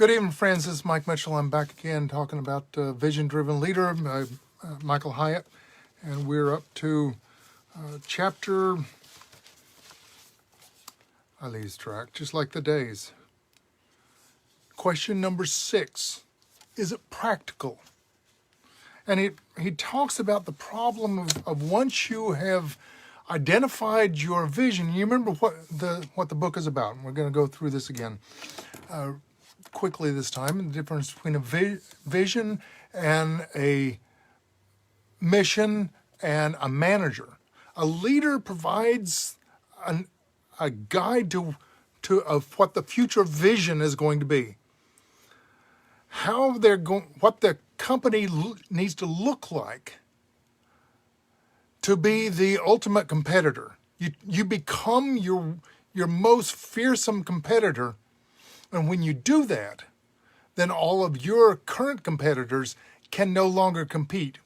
Good evening, friends. This is Mike Mitchell. I'm back again talking about Vision-Driven Leader, Michael Hyatt. And we're up to chapter, I lose track, just like the days. Question number 6, is it practical? And he talks about the problem of once you have identified your vision. You remember what the book is about. We're going to go through this again quickly this time. The difference between a vision and a mission and a manager. A leader provides a guide to of what the future vision is going to be. What the company needs to look like to be the ultimate competitor. You become your most fearsome competitor, and when you do that, then all of your current competitors can no longer compete.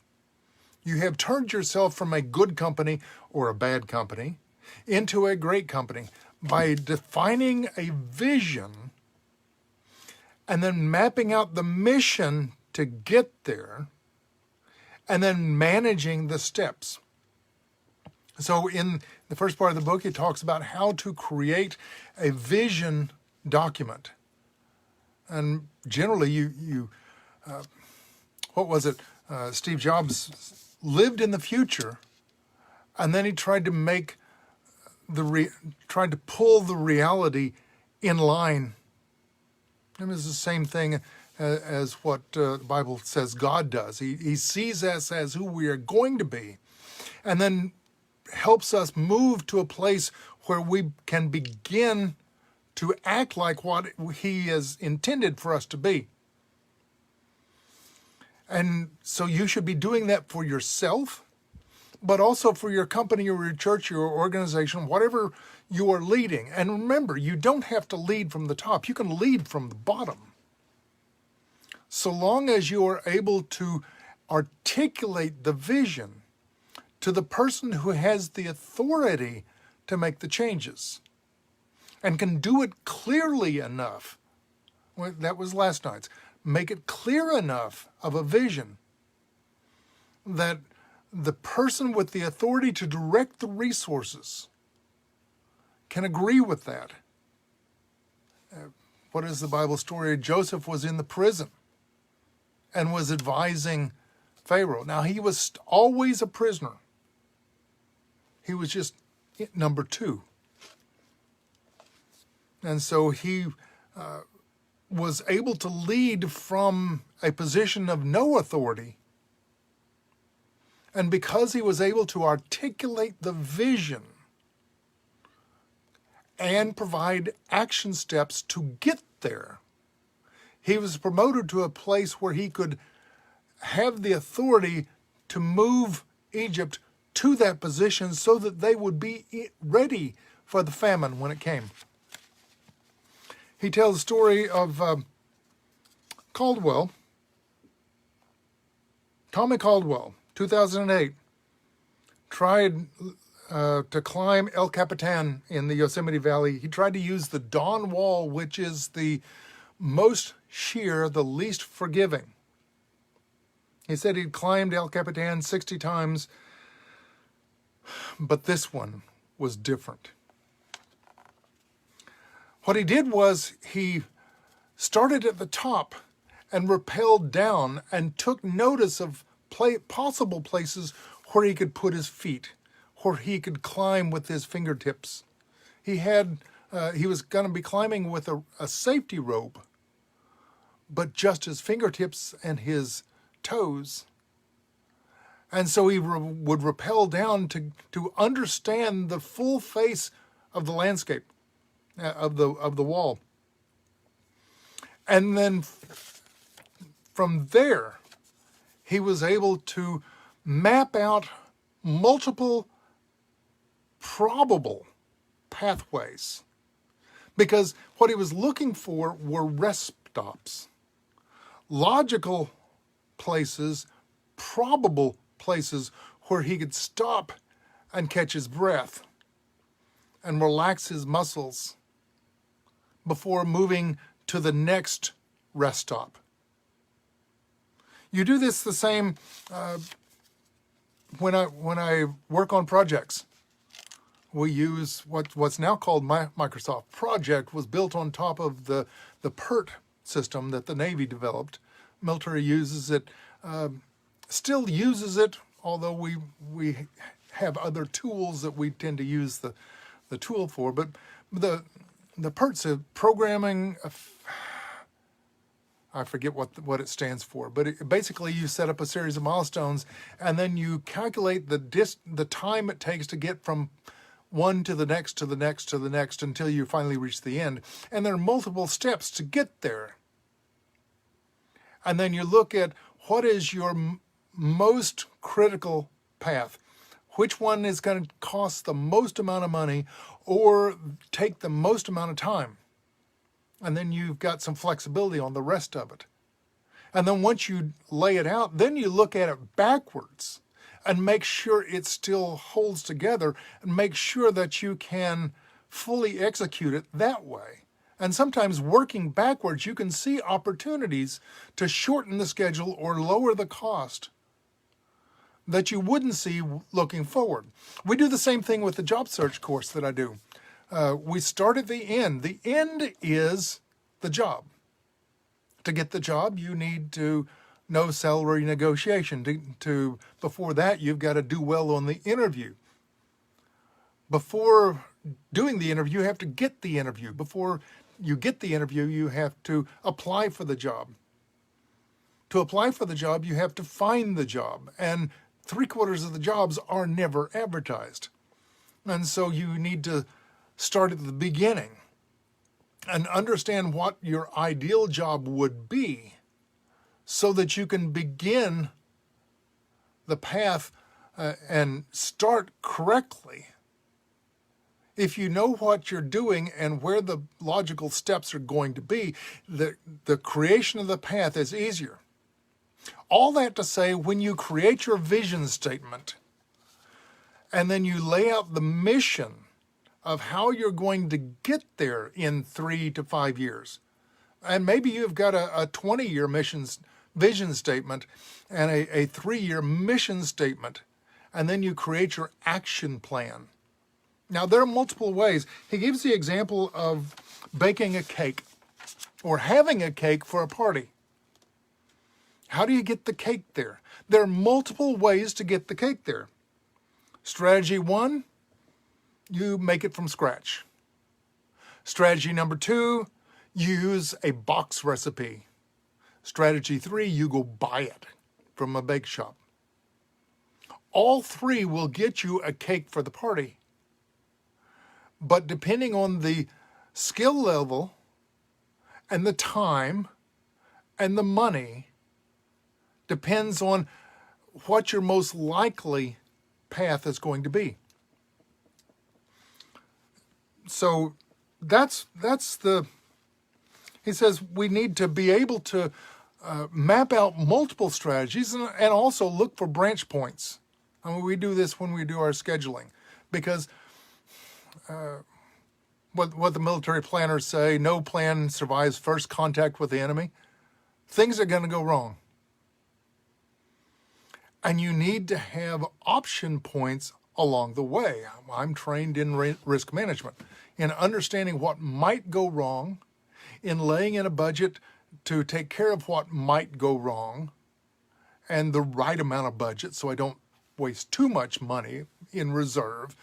You have turned yourself from a good company or a bad company into a great company by defining a vision and then mapping out the mission to get there and then managing the steps. So in the first part of the book, it talks about how to create a vision document. And generally, what was it? Steve Jobs lived in the future, and then he tried to pull the reality in line. It was the same thing as what the Bible says God does. He sees us as who we are going to be, and then helps us move to a place where we can begin to act like what he has intended for us to be. And so you should be doing that for yourself, but also for your company or your church, your organization, whatever you are leading. And remember, you don't have to lead from the top. You can lead from the bottom. So long as you are able to articulate the vision to the person who has the authority to make the changes and can do it clearly enough. Well, that was last night's. Make it clear enough of a vision that the person with the authority to direct the resources can agree with that. What is the Bible story? Joseph was in the prison and was advising Pharaoh. Now, he was always a prisoner. He was just number 2. And so he was able to lead from a position of no authority. And because he was able to articulate the vision and provide action steps to get there, he was promoted to a place where he could have the authority to move Egypt to that position so that they would be ready for the famine when it came. He tells the story of Tommy Caldwell, 2008, tried to climb El Capitan in the Yosemite Valley. He tried to use the Dawn Wall, which is the most sheer, the least forgiving. He said he'd climbed El Capitan 60 times, but this one was different. What he did was he started at the top and rappelled down and took notice of possible places where he could put his feet, where he could climb with his fingertips. He was going to be climbing with a safety rope, but just his fingertips and his toes. And so he would rappel down to understand the full face of the landscape, of the wall. And then from there, he was able to map out multiple probable pathways, because what he was looking for were rest stops, logical places, probable places where he could stop and catch his breath and relax his muscles before moving to the next rest stop. You do this the same when I work on projects. We use what's now called Microsoft Project, was built on top of the PERT system that the Navy developed. Military uses it, still uses it, although we have other tools that we tend to use the tool for. But the PERT's a programming, I forget what it stands for, but basically you set up a series of milestones and then you calculate the time it takes to get from one to the next, to the next, to the next, until you finally reach the end. And there are multiple steps to get there. And then you look at what is your most critical path. Which one is going to cost the most amount of money or take the most amount of time? And then you've got some flexibility on the rest of it. And then once you lay it out, then you look at it backwards and make sure it still holds together and make sure that you can fully execute it that way. And sometimes working backwards, you can see opportunities to shorten the schedule or lower the cost that you wouldn't see looking forward. We do the same thing with the job search course that I do. We start at the end. The end is the job. To get the job, you need to know salary negotiation. Before that, you've got to do well on the interview. Before doing the interview, you have to get the interview. Before you get the interview, you have to apply for the job. To apply for the job, you have to find the job. And 3/4 of the jobs are never advertised. And so you need to start at the beginning and understand what your ideal job would be so that you can begin the path and start correctly. If you know what you're doing and where the logical steps are going to be, the creation of the path is easier. All that to say, when you create your vision statement and then you lay out the mission of how you're going to get there in 3 to 5 years, and maybe you've got a 20-year vision statement and a 3-year mission statement, and then you create your action plan. Now, there are multiple ways. He gives the example of baking a cake or having a cake for a party. How do you get the cake there? There are multiple ways to get the cake there. Strategy 1, you make it from scratch. Strategy number 2, use a box recipe. Strategy 3, you go buy it from a bake shop. All 3 will get you a cake for the party. But depending on the skill level and the time and the money, depends on what your most likely path is going to be. So he says we need to be able to map out multiple strategies and also look for branch points. I mean, we do this when we do our scheduling, because what the military planners say, no plan survives first contact with the enemy. Things are going to go wrong. And you need to have option points along the way. I'm trained in risk management, in understanding what might go wrong, in laying in a budget to take care of what might go wrong, and the right amount of budget so I don't waste too much money in reserve.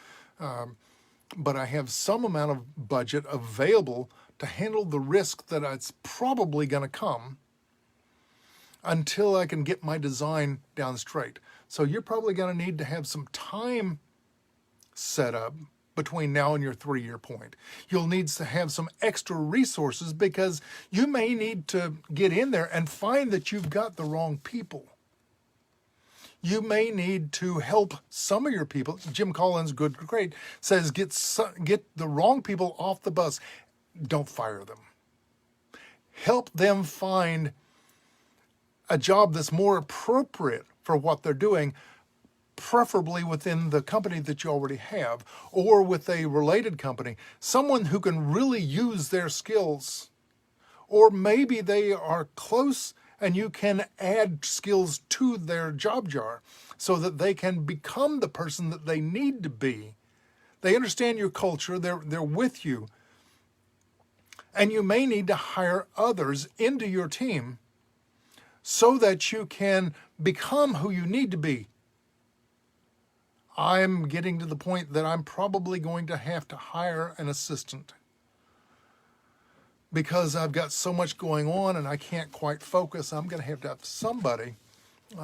But I have some amount of budget available to handle the risk that it's probably going to come until I can get my design down straight. So you're probably going to need to have some time set up between now and your 3-year point. You'll need to have some extra resources because you may need to get in there and find that you've got the wrong people. You may need to help some of your people. Jim Collins, great, says get the wrong people off the bus. Don't fire them. Help them find a job that's more appropriate for what they're doing, preferably within the company that you already have or with a related company, someone who can really use their skills Or maybe they are close and you can add skills to their job jar so that they can become the person that they need to be. They understand your culture, they're with you. And you may need to hire others into your team so that you can become who you need to be. I'm getting to the point that I'm probably going to have to hire an assistant because I've got so much going on and I can't quite focus. I'm going to have somebody,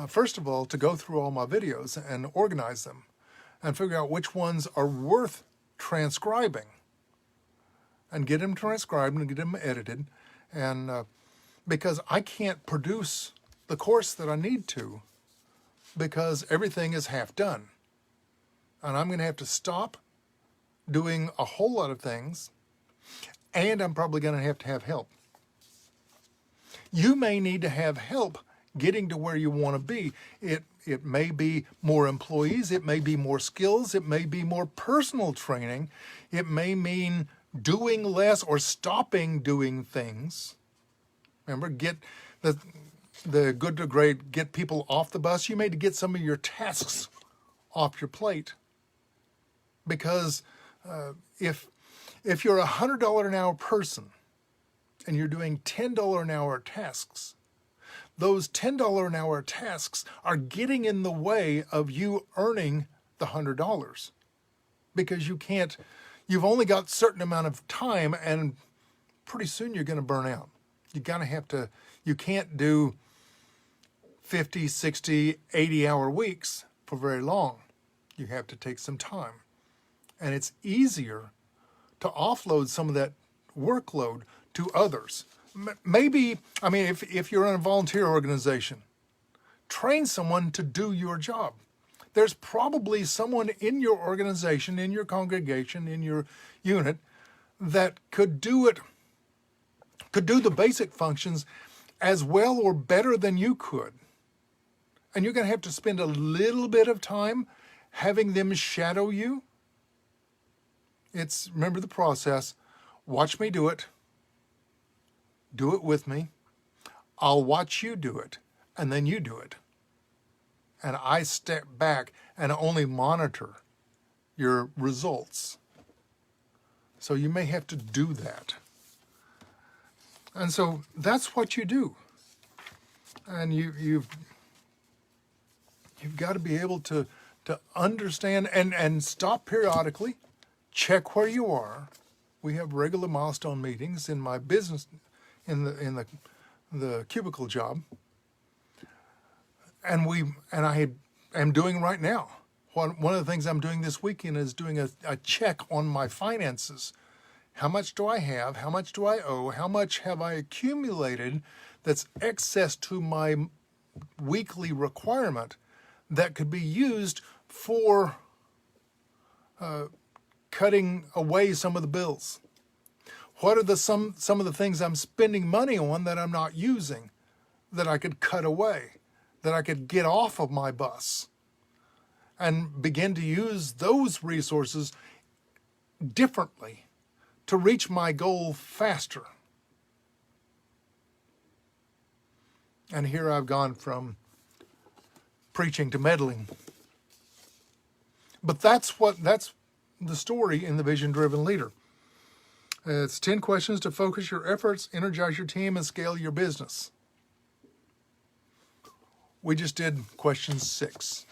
first of all, to go through all my videos and organize them and figure out which ones are worth transcribing and get them transcribed and get them edited. And because I can't produce the course that I need to because everything is half done. And I'm going to have to stop doing a whole lot of things, and I'm probably going to have help. You may need to have help getting to where you want to be. It may be more employees, it may be more skills, it may be more personal training, it may mean doing less or stopping doing things. Remember, get the good to great, get people off the bus. You may need to get some of your tasks off your plate. Because if you're a $100 an hour person and you're doing $10 an hour tasks, those $10 an hour tasks are getting in the way of you earning the $100 because you've only got a certain amount of time and pretty soon you're going to burn out. You can't do 50, 60, 80-hour weeks for very long. You have to take some time. And it's easier to offload some of that workload to others. Maybe, if you're in a volunteer organization, train someone to do your job. There's probably someone in your organization, in your congregation, in your unit that could do the basic functions as well or better than you could. And you're going to have to spend a little bit of time having them shadow you. Remember the process. Watch me do it. Do it with me. I'll watch you do it, and then you do it. And I step back and only monitor your results. So you may have to do that. And so that's what you do. And you've got to be able to understand and stop periodically. Check where you are. We have regular milestone meetings in my business, in the cubicle job, and I am doing right now. One of the things I'm doing this weekend is doing a check on my finances. How much do I have? How much do I owe? How much have I accumulated that's excess to my weekly requirement that could be used for cutting away some of the bills? What are some of the things I'm spending money on that I'm not using that I could cut away, that I could get off of my bus and begin to use those resources differently to reach my goal faster? And here I've gone from preaching to meddling. But that's the story in the Vision Driven Leader. It's 10 questions to focus your efforts, energize your team, and scale your business. We just did question 6.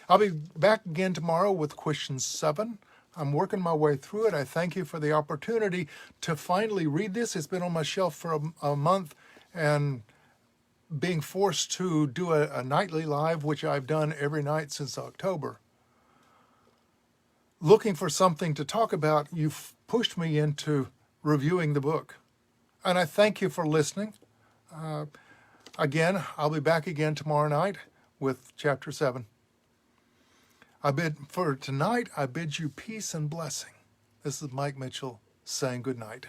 I'll be back again tomorrow with question 7. I'm working my way through it. I thank you for the opportunity to finally read this. It's been on my shelf for a month, and being forced to do a nightly live, which I've done every night since October, looking for something to talk about, you've pushed me into reviewing the book. And I thank you for listening. Again, I'll be back again tomorrow night with chapter 7. For tonight, I bid you peace and blessing. This is Mike Mitchell saying good night.